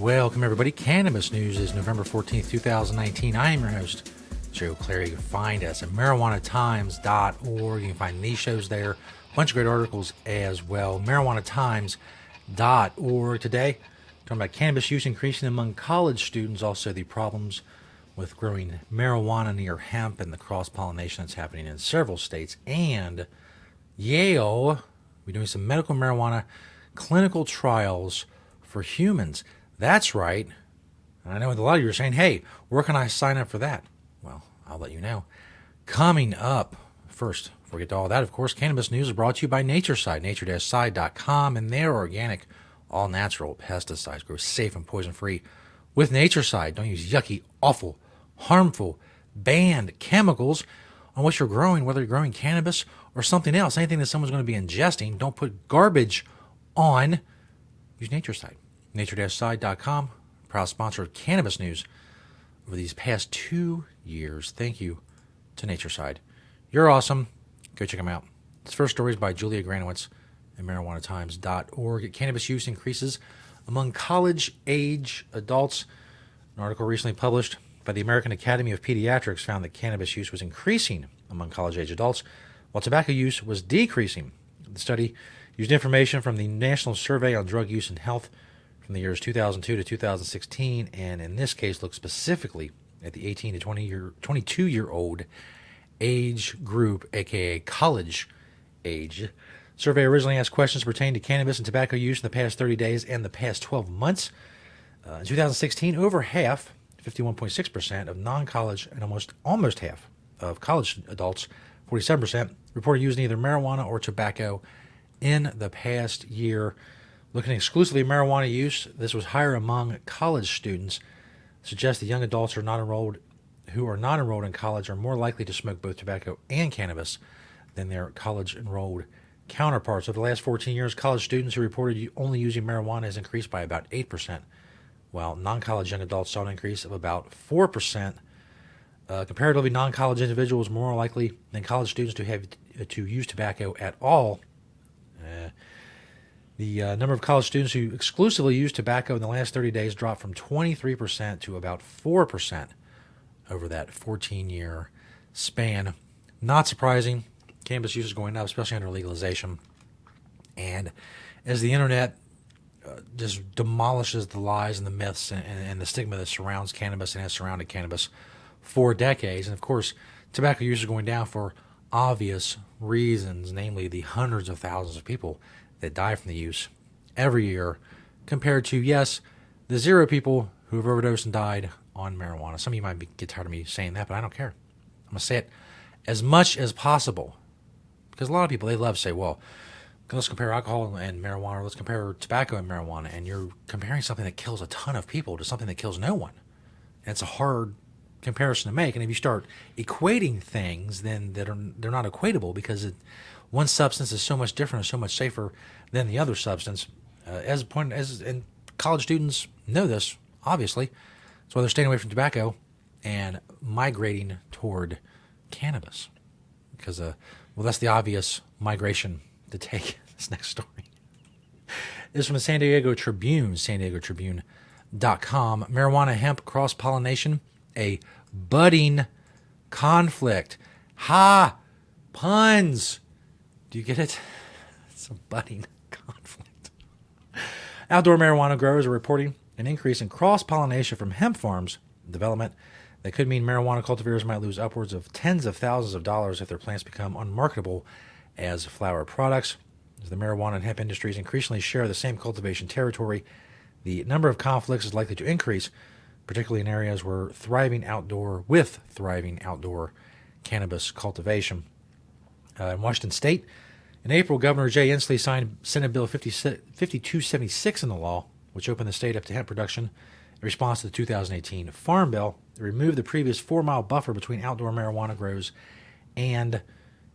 Welcome, everybody. Cannabis News is November 14th, 2019. I am your host, Joe Klare. You can find us at marijuanatimes.org. You can find these shows there. A bunch of great articles as well. marijuanatimes.org. Today, talking about cannabis use increasing among college students, also the problems with growing marijuana near hemp and the cross-pollination that's happening in several states. And Yale, we're doing some medical marijuana clinical trials for humans. That's right. And I know a lot of you are saying, hey, where can I sign up for that? Well, I'll let you know. Coming up, first, before we get to all that, of course, Cannabis News is brought to you by Natureside, nature-side.com, and their organic, all-natural pesticides grow safe and poison-free. With Natureside, don't use yucky, awful, harmful, banned chemicals on what you're growing, whether you're growing cannabis or something else, anything that someone's going to be ingesting. Don't put garbage on. Use Natureside. Nature-side.com, proud sponsor of Cannabis News over these past 2 years. Thank you to Natureside. You're awesome. Go check them out. This first story is by Julia Granowitz at marijuanatimes.org. Cannabis use increases among college-age adults. An article recently published by the American Academy of Pediatrics found that cannabis use was increasing among college-age adults, while tobacco use was decreasing. The study used information from the National Survey on Drug Use and Health from the years 2002 to 2016, and in this case looked specifically at the 18 to 22-year-old age group, aka college age. Survey originally asked questions pertaining to cannabis and tobacco use in the past 30 days and the past 12 months. In 2016, over half, 51.6% of non-college and almost half of college adults, 47%, reported using either marijuana or tobacco in the past year. Looking exclusively at marijuana use, this was higher among college students. Suggests that young adults who are not enrolled in college are more likely to smoke both tobacco and cannabis than their college-enrolled counterparts. Over the last 14 years, college students who reported only using marijuana has increased by about 8%, while non-college young adults saw an increase of about 4%. Comparatively, non-college individuals more likely than college students to use tobacco at all. The number of college students who exclusively use tobacco in the last 30 days dropped from 23% to about 4% over that 14-year span. Not surprising. Cannabis use is going up, especially under legalization. And as the internet just demolishes the lies and the myths and the stigma that surrounds cannabis and has surrounded cannabis for decades, and of course, tobacco use is going down for obvious reasons, namely the hundreds of thousands of people that die from the use every year, compared to, yes, the zero people who have overdosed and died on marijuana. Some of you might get tired of me saying that, but I don't care. I'm going to say it as much as possible, because a lot of people, they love to say, well, let's compare alcohol and marijuana, or let's compare tobacco and marijuana, and you're comparing something that kills a ton of people to something that kills no one. And it's a hard comparison to make, and if you start equating things, then they're not equatable, because one substance is so much different and so much safer than the other substance. And college students know this, obviously. That's why they're staying away from tobacco and migrating toward cannabis, because that's the obvious migration to take. This next story is from the San Diego Tribune, SanDiegoTribune.com. Marijuana hemp cross-pollination, a budding conflict. Ha! Puns! Do you get it? It's a budding conflict. Outdoor marijuana growers are reporting an increase in cross-pollination from hemp farms development that could mean marijuana cultivators might lose upwards of tens of thousands of dollars if their plants become unmarketable as flower products. As the marijuana and hemp industries increasingly share the same cultivation territory, the number of conflicts is likely to increase, particularly in areas with thriving outdoor cannabis cultivation. In Washington State, in April, Governor Jay Inslee signed Senate Bill 5276 into law, which opened the state up to hemp production in response to the 2018 Farm Bill. It removed the previous 4-mile buffer between outdoor marijuana grows and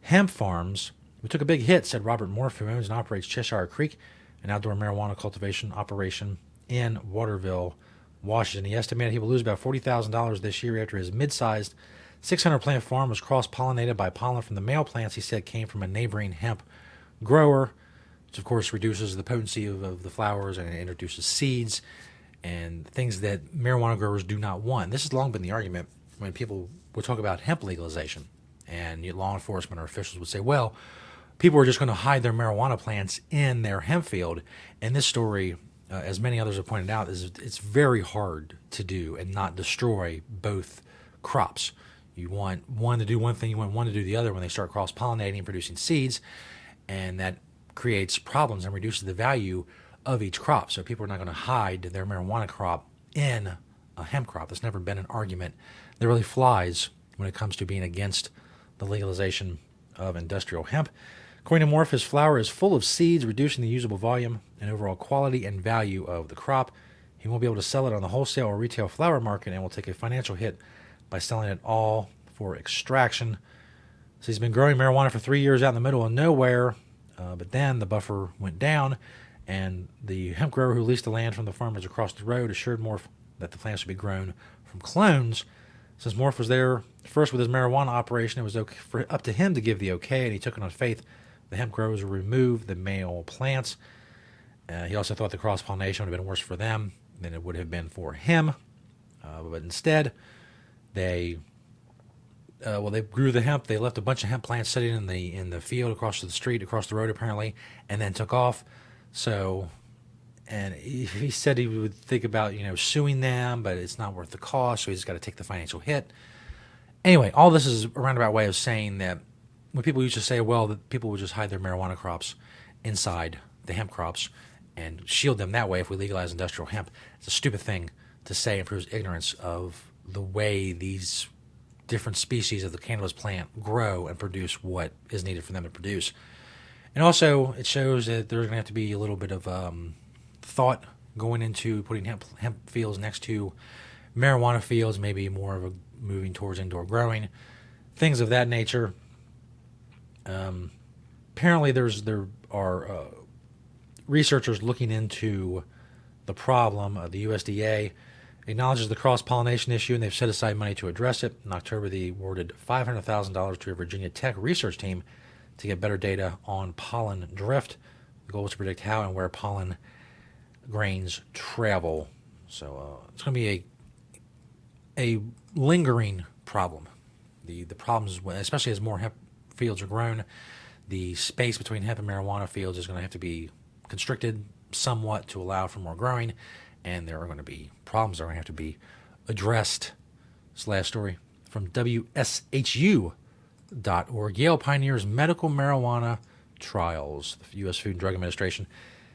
hemp farms. We took a big hit, said Robert Morf, who owns and operates Cheshire Creek, an outdoor marijuana cultivation operation in Waterville, Washington. He estimated he will lose about $40,000 this year after his mid-sized 600-plant farm was cross-pollinated by pollen from the male plants he said came from a neighboring hemp grower, which of course reduces the potency of the flowers and introduces seeds and things that marijuana growers do not want. This has long been the argument when people would talk about hemp legalization, and law enforcement or officials would say, well, people are just going to hide their marijuana plants in their hemp field. And this story, as many others have pointed out, is it's very hard to do and not destroy both crops. You want one to do one thing, you want one to do the other when they start cross-pollinating and producing seeds, and that creates problems and reduces the value of each crop. So people are not going to hide their marijuana crop in a hemp crop. That's never been an argument that really flies when it comes to being against the legalization of industrial hemp. According to Morph, his flower is full of seeds, reducing the usable volume and overall quality and value of the crop. He won't be able to sell it on the wholesale or retail flower market and will take a financial hit by selling it all for extraction. So he's been growing marijuana for 3 years out in the middle of nowhere, but then the buffer went down, and the hemp grower who leased the land from the farmers across the road assured Morph that the plants would be grown from clones. Since Morph was there first with his marijuana operation, it was up to him to give the okay, and he took it on faith. The hemp growers would remove the male plants. He also thought the cross-pollination would have been worse for them than it would have been for him. But instead, they grew the hemp. They left a bunch of hemp plants sitting in the field across the street, across the road apparently, and then took off. So, and he said he would think about suing them, but it's not worth the cost, so he's got to take the financial hit. Anyway, all this is a roundabout way of saying that when people used to say, well, that people would just hide their marijuana crops inside the hemp crops and shield them that way if we legalize industrial hemp, it's a stupid thing to say and proves ignorance of the way these different species of the cannabis plant grow and produce what is needed for them to produce. And also, it shows that there's going to have to be a little bit of thought going into putting hemp fields next to marijuana fields, maybe more of a moving towards indoor growing, things of that nature. Apparently, there are researchers looking into the problem. The USDA acknowledges the cross-pollination issue, and they've set aside money to address it. In October, they awarded $500,000 to a Virginia Tech research team to get better data on pollen drift. The goal is to predict how and where pollen grains travel. So it's going to be a lingering problem. The problems, especially as more hemp fields are grown, the space between hemp and marijuana fields is going to have to be constricted somewhat to allow for more growing, and there are going to be problems that are going to have to be addressed. This last story from WSHU.org. Yale pioneers medical marijuana trials. The U.S. Food and Drug Administration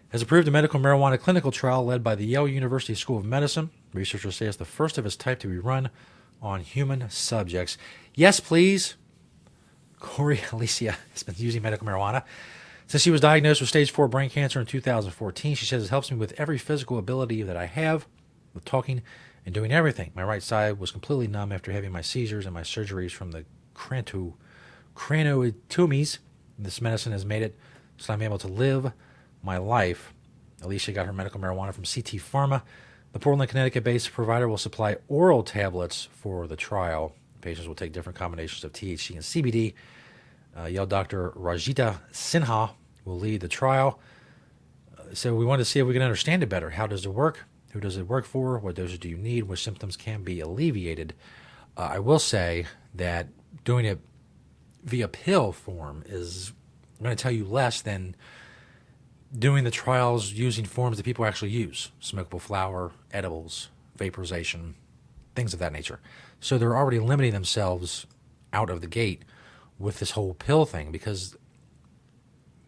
has approved a medical marijuana clinical trial led by the Yale University School of Medicine. Researchers say it's the first of its type to be run on human subjects. Yes, please. Corey Alicia has been using medical marijuana since she was diagnosed with stage 4 brain cancer in 2014. She says it helps me with every physical ability that I have, with talking and doing everything. My right side was completely numb after having my seizures and my surgeries from the craniotomies. This medicine has made it so I'm able to live my life. Alicia got her medical marijuana from CT Pharma. The Portland, Connecticut-based provider will supply oral tablets for the trial. Patients will take different combinations of THC and CBD. Yale Dr. Rajita Sinha will lead the trial. So we wanted to see if we can understand it better. How does it work? Who does it work for? What doses do you need? Which symptoms can be alleviated? I will say that doing it via pill form is going to tell you less than doing the trials using forms that people actually use. Smokable flower, edibles, vaporization, things of that nature. So they're already limiting themselves out of the gate with this whole pill thing, because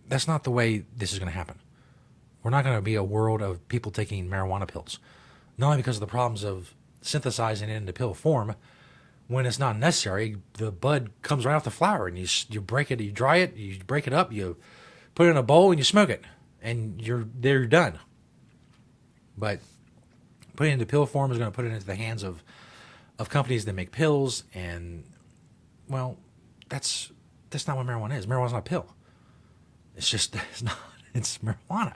that's not the way this is going to happen. We're not going to be a world of people taking marijuana pills, not only because of the problems of synthesizing it into pill form when it's not necessary. The bud comes right off the flower, and you break it, you dry it, you break it up, you put it in a bowl, and you smoke it, and you're done. But putting it into pill form is going to put it into the hands of companies that make pills, and well, that's not what marijuana is. Marijuana's not a pill. It's marijuana.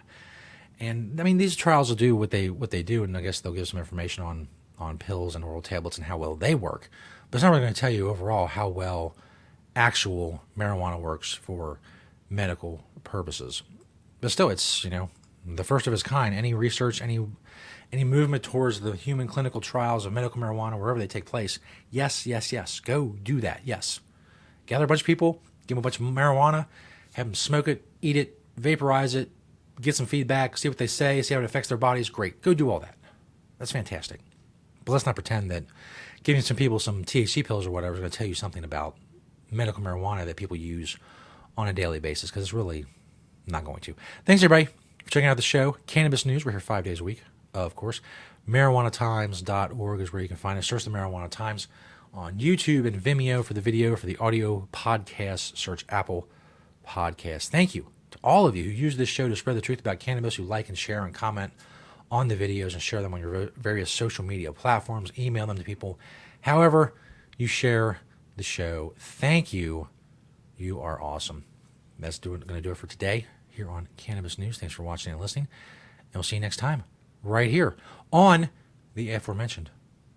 And I mean, these trials will do what they do, and I guess they'll give some information on pills and oral tablets and how well they work. But it's not really going to tell you overall how well actual marijuana works for medical purposes. But still, it's the first of its kind. Any research, any movement towards the human clinical trials of medical marijuana, wherever they take place, yes, yes, yes. Go do that, yes. Gather a bunch of people, give them a bunch of marijuana, have them smoke it, eat it, vaporize it, get some feedback, see what they say, see how it affects their bodies. Great. Go do all that. That's fantastic. But let's not pretend that giving some people some THC pills or whatever is going to tell you something about medical marijuana that people use on a daily basis, because it's really not going to. Thanks, everybody, for checking out the show. Cannabis News. We're here 5 days a week, of course. MarijuanaTimes.org is where you can find us. Search the Marijuana Times on YouTube and Vimeo for the video. For the audio podcast, search Apple Podcasts. Thank you to all of you who use this show to spread the truth about cannabis, who like and share and comment on the videos and share them on your various social media platforms. Email them to people. However you share the show. Thank you. You are awesome. That's going to do it for today here on Cannabis News. Thanks for watching and listening. And we'll see you next time right here on the aforementioned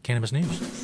Cannabis News.